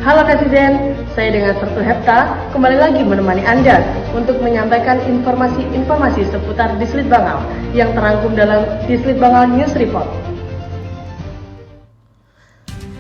Halo netizen, saya dengan Sertu Hepta kembali lagi menemani Anda untuk menyampaikan informasi-informasi seputar Dislit Bangal yang terangkum dalam Dislit Bangal News Report.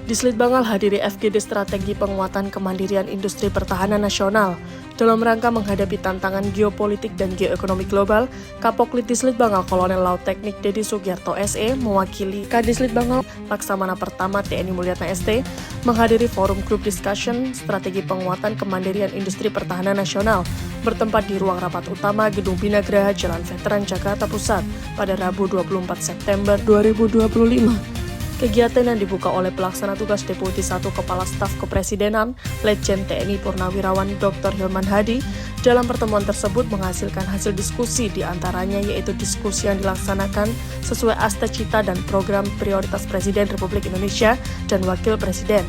Dislit Bangal hadiri FGD Strategi Penguatan Kemandirian Industri Pertahanan Nasional. Dalam rangka menghadapi tantangan geopolitik dan geoekonomi global, Kapoklit Dislit Bangal Kolonel Laut Teknik Dedi Sugiarto SE mewakili Kadislit Bangal Laksamana Pertama TNI Mulyatna ST menghadiri forum group discussion Strategi Penguatan Kemandirian Industri Pertahanan Nasional bertempat di ruang rapat utama Gedung Binagraha Jalan Veteran Jakarta Pusat pada Rabu 24 September 2025. Kegiatan yang dibuka oleh Pelaksana Tugas Deputi 1 Kepala Staf Kepresidenan, Letjen TNI Purnawirawan Dr. Hilman Hadi, dalam pertemuan tersebut menghasilkan hasil diskusi diantaranya yaitu diskusi yang dilaksanakan sesuai asta-cita dan program prioritas Presiden Republik Indonesia dan Wakil Presiden.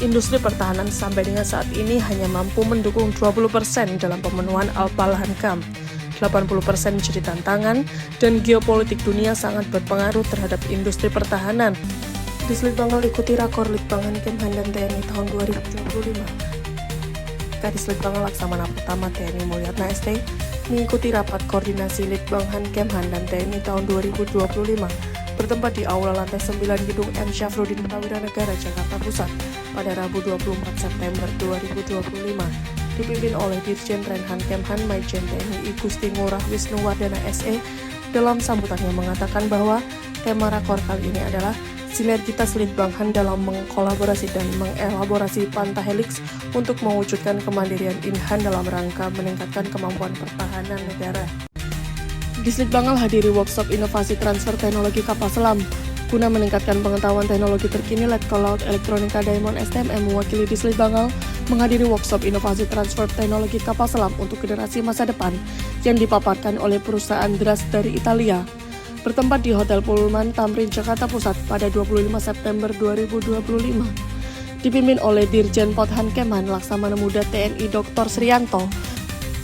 Industri pertahanan sampai dengan saat ini hanya mampu mendukung 20% dalam pemenuhan Al-Palhankam. 80% menjadi tantangan dan geopolitik dunia sangat berpengaruh terhadap industri pertahanan. Dislit Bangal ikuti rakor Litbanghan Kemhan dan TNI tahun 2025. Kadislit Bangal Laksamana Pertama TNI Mulyatna ST mengikuti rapat koordinasi Litbanghan Kemhan dan TNI tahun 2025 bertempat di Aula Lantai 9 Gedung M. Syafruddin Prawiranegara Jakarta Pusat pada Rabu 24 September 2025. Dipimpin oleh Dirjen Renhan Kemhan Maijen TNI Gusti Ngurah Wisnuwardana SE. Dalam sambutannya mengatakan bahwa tema rakor kali ini adalah sinergitas Litbanghan dalam mengkolaborasi dan mengelaborasi Pantahelix untuk mewujudkan kemandirian Inhan dalam rangka meningkatkan kemampuan pertahanan negara. Dislit Bangal hadiri workshop inovasi transfer teknologi kapal selam. Guna meningkatkan pengetahuan teknologi terkini, Letkol Laut Elektronika Diamond STMM mewakili Dislit Bangal menghadiri workshop inovasi transfer teknologi kapal selam untuk generasi masa depan yang dipaparkan oleh perusahaan DRAS dari Italia. Bertempat di Hotel Pullman Tamrin Jakarta Pusat pada 25 September 2025. Dipimpin oleh Dirjen Podhan Kemhan Laksamana Muda TNI Dr. Srianto.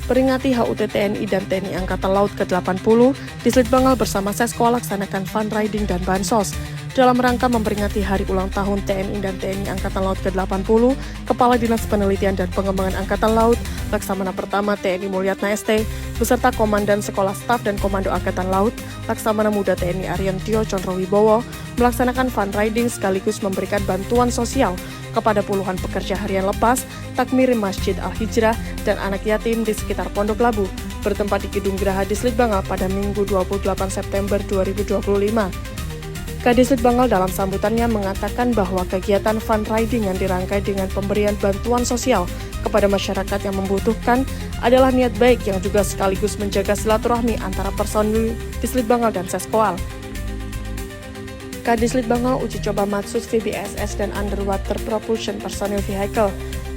Peringati HUT TNI dan TNI Angkatan Laut ke-80, Dislit Bangal bersama Sesko laksanakan fun riding dan bansos. Dalam rangka memperingati hari ulang tahun TNI dan TNI Angkatan Laut ke-80, Kepala Dinas Penelitian dan Pengembangan Angkatan Laut, Laksamana Pertama TNI Mulyatna ST, beserta Komandan Sekolah Staf dan Komando Angkatan Laut, Laksamana Muda TNI Ariantio Condrowibowo, melaksanakan fun riding sekaligus memberikan bantuan sosial kepada puluhan pekerja harian lepas, takmir Masjid Al-Hijrah, dan anak yatim di sekitar Pondok Labu, bertempat di Gedung Geraha Dislit Bangal pada Minggu 28 September 2025. Kadislit Bangal dalam sambutannya mengatakan bahwa kegiatan fun riding yang dirangkai dengan pemberian bantuan sosial kepada masyarakat yang membutuhkan adalah niat baik yang juga sekaligus menjaga silaturahmi antara personil Dislit Bangal dan Seskoal. Kadislit Bangal uji coba Matsus VBSS dan Underwater Propulsion Personal Vehicle.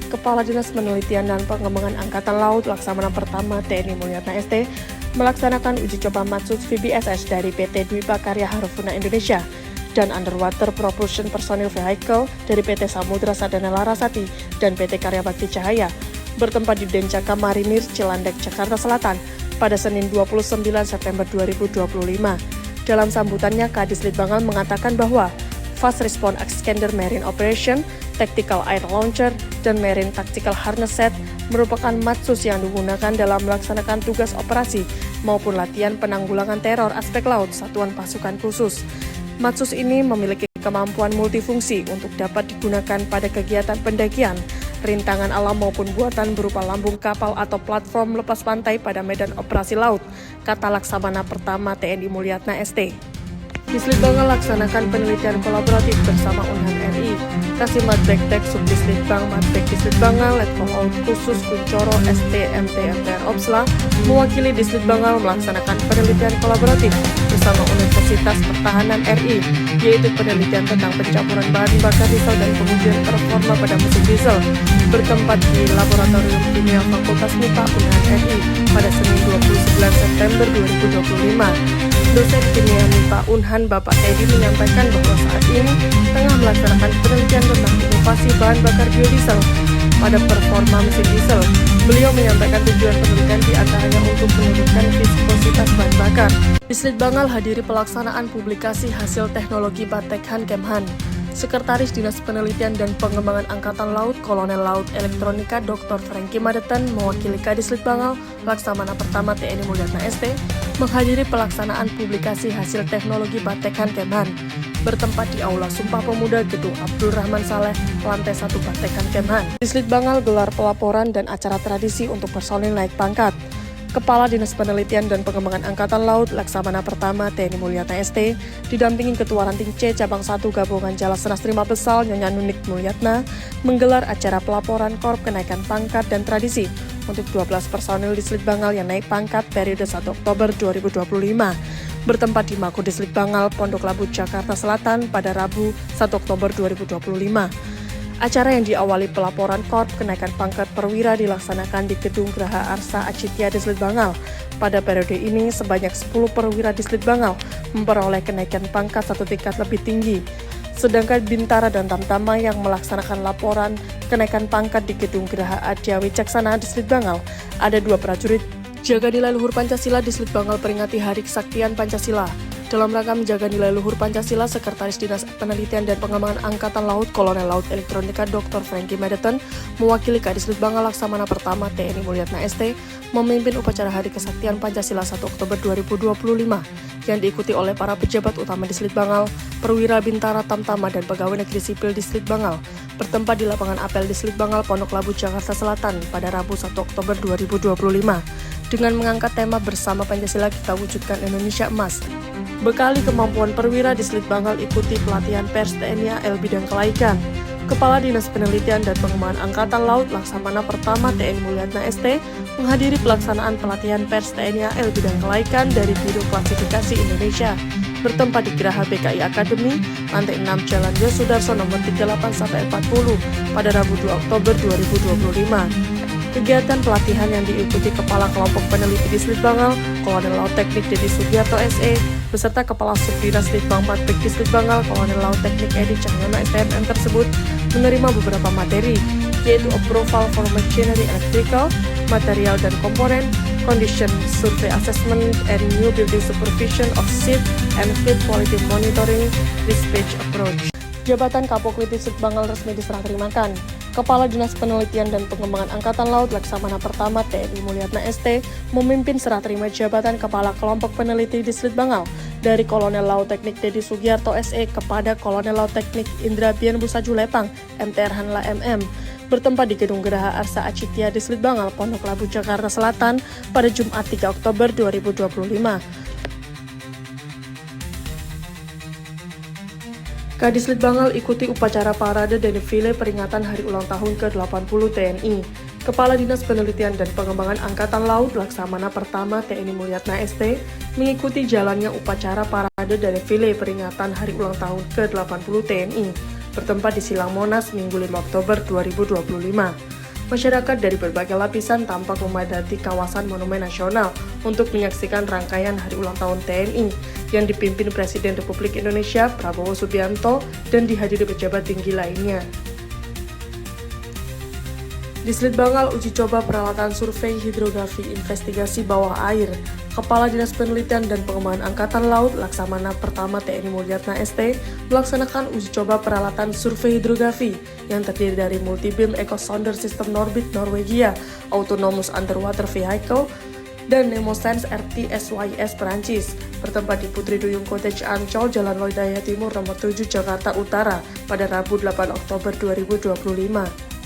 Kepala Dinas Penelitian dan Pengembangan Angkatan Laut Laksamana Pertama TNI Mulyatna ST melaksanakan uji coba Matsus VBSS dari PT Dwi Pakarya Harufuna Indonesia dan Underwater Propulsion Personal Vehicle dari PT Samudra Sadana Larasati dan PT Karya Bakti Cahaya bertempat di Denjaka Marinir Cilandak Jakarta Selatan pada Senin 29 September 2025. Dalam sambutannya, Kadislit Bangal mengatakan bahwa Fast Response Extender Marine Operation, Tactical Air Launcher, dan Marine Tactical Harness Set merupakan Matsus yang digunakan dalam melaksanakan tugas operasi maupun latihan penanggulangan teror aspek laut Satuan Pasukan Khusus. Matsus ini memiliki kemampuan multifungsi untuk dapat digunakan pada kegiatan pendakian, rintangan alam maupun buatan berupa lambung kapal atau platform lepas pantai pada medan operasi laut, kata Laksamana Pertama TNI Mulyatna ST. Dislit Bangal laksanakan penelitian kolaboratif bersama Unhan RI, Kasih Madbektek Subdislit Bang Madbek Dislit Bangal, Letkol Laut Khusus Kuncoro STMT MTR Opsla, mewakili Dislit Bangal melaksanakan penelitian kolaboratif bersama Universitas Pertahanan RI, yaitu penelitian tentang pencampuran bahan bakar diesel dan pengujian performa pada mesin diesel, bertempat di Laboratorium Kimia Fakultas MIPA Unhan RI pada Senin 29 September 2025. Dosen Kimia MIPA Unhan Bapak Teddy menyampaikan bahwa saat ini tengah melaksanakan penelitian tentang inovasi bahan bakar biodiesel pada performa mesin diesel. Beliau menyampaikan tujuan penelitian diantaranya untuk menurunkan viskositas bahan bakar. Dislit Bangal hadiri pelaksanaan publikasi hasil teknologi Batekhan Kemhan. Sekretaris Dinas Penelitian dan Pengembangan Angkatan Laut Kolonel Laut Elektronika Dr. Franky Madeten mewakili Kadislit Bangal, Laksamana Pertama TNI Mulyatna ST, menghadiri pelaksanaan publikasi hasil teknologi Batekan Kemhan, bertempat di Aula Sumpah Pemuda Gedung Abdul Rahman Saleh, lantai 1 Batekan Kemhan. Dislit Bangal gelar pelaporan dan acara tradisi untuk personil naik pangkat. Kepala Dinas Penelitian dan Pengembangan Angkatan Laut Laksamana Pertama TNI Mulyatna ST didampingi Ketua Ranting C Cabang 1 Gabungan Jalasastri Mabesal Nyonya Nunik Mulyatna menggelar acara pelaporan Korp Kenaikan Pangkat dan Tradisi untuk 12 personil Dislit Bangal yang naik pangkat periode 1 Oktober 2025 bertempat di Mako Dislit Bangal, Pondok Labu, Jakarta Selatan pada Rabu 1 Oktober 2025. Acara yang diawali pelaporan Korp Kenaikan Pangkat Perwira dilaksanakan di Gedung Geraha Arsa Acitya Dislit Bangal. Pada periode ini, sebanyak 10 perwira Dislit Bangal memperoleh kenaikan pangkat 1 tingkat lebih tinggi. Sedangkan Bintara dan Tamtama yang melaksanakan laporan kenaikan pangkat di Gedung Geraha Adya Wicaksana Dislit Bangal. Ada 2 prajurit jaga nilai luhur Pancasila Dislit Bangal peringati Hari Kesaktian Pancasila. Dalam rangka menjaga nilai luhur Pancasila, Sekretaris Dinas Penelitian dan Pengembangan Angkatan Laut Kolonel Laut Elektronika Dr. Franky Madeten mewakili Kadislit Bangal Laksamana Pertama TNI Mulyatna ST memimpin upacara Hari Kesaktian Pancasila 1 Oktober 2025 yang diikuti oleh para pejabat utama Dislit Bangal, perwira Bintara, Tamtama, dan pegawai negeri sipil Dislit Bangal bertempat di lapangan apel Dislit Bangal, Pondok Labu, Jakarta Selatan pada Rabu 1 Oktober 2025 dengan mengangkat tema Bersama Pancasila Kita Wujudkan Indonesia Emas. Bekali kemampuan perwira Dislit Bangal ikuti pelatihan pers TNI AL bidang kelaikan. Kepala Dinas Penelitian dan Pengembangan Angkatan Laut Laksamana Pertama TNI Mulyatna ST menghadiri pelaksanaan pelatihan pers TNI AL bidang kelaikan dari Biro Klasifikasi Indonesia bertempat di Geraha BKI Akademi, lantai 6 Jalan Yosudarso nomor 38-40 pada Rabu 2 Oktober 2025. Kegiatan pelatihan yang diikuti Kepala Kelompok Peneliti Dislit Bangal, Kolonel Laut Teknik Dedi Sugiarto SE, beserta Kepala Subdinas Litbang Matbek Dislit Bangal, Kolonel Laut Teknik Edi Cahyono STMM tersebut menerima beberapa materi, yaitu Approval for Machinery Electrical, Material dan Komponen, Condition Survey Assessment and New Building Supervision of Ship and Fleet Quality Monitoring, Dispatch Approach. Jabatan Kapoklit Dislit Bangal resmi diserah terimakan. Kepala Dinas Penelitian dan Pengembangan Angkatan Laut Laksamana Pertama TNI Mulyatna ST memimpin serah terima jabatan Kepala Kelompok Peneliti Dislit Bangal dari Kolonel Laut Teknik Dedi Sugiarto SE kepada Kolonel Laut Teknik Indra Bian Busaju Lepang MTR Hanla MM bertempat di Gedung Geraha Arsa Acitya Dislit Bangal, Pondok Labu, Jakarta Selatan pada Jumat 3 Oktober 2025. Kadislit Bangal ikuti upacara parade dan defile peringatan Hari Ulang Tahun ke-80 TNI. Kepala Dinas Penelitian dan Pengembangan Angkatan Laut Laksamana Pertama TNI Mulyatna ST mengikuti jalannya upacara parade dan defile peringatan Hari Ulang Tahun ke-80 TNI bertempat di Silang Monas Minggu 5 Oktober 2025. Masyarakat dari berbagai lapisan tampak memadati kawasan Monumen Nasional untuk menyaksikan rangkaian Hari Ulang Tahun TNI yang dipimpin Presiden Republik Indonesia Prabowo Subianto dan dihadiri pejabat tinggi lainnya. Dislit Bangal uji coba peralatan survei hidrografi investigasi bawah air. Kepala Dinas Penelitian dan Pengembangan Angkatan Laut Laksamana Pertama TNI Mulyatna ST melaksanakan uji coba peralatan survei hidrografi yang terdiri dari multi-beam echo sounder sistem Norbit Norwegia, Autonomous Underwater Vehicle, dan Nemosense RT SYS Perancis bertempat di Putri Duyung Cottage Ancol, Jalan Lodaya Timur nomor 7 Jakarta Utara pada Rabu 8 Oktober 2025.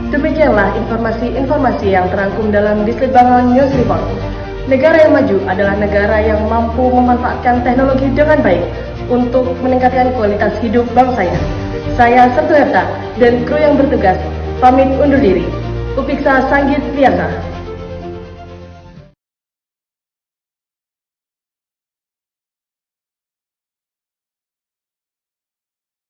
Demikianlah informasi-informasi yang terangkum dalam Dislit Bangal News Report. Negara yang maju adalah negara yang mampu memanfaatkan teknologi dengan baik untuk meningkatkan kualitas hidup bangsanya. Saya Sertu Herta dan kru yang bertugas pamit undur diri. Upiksa Sanggit Biasa.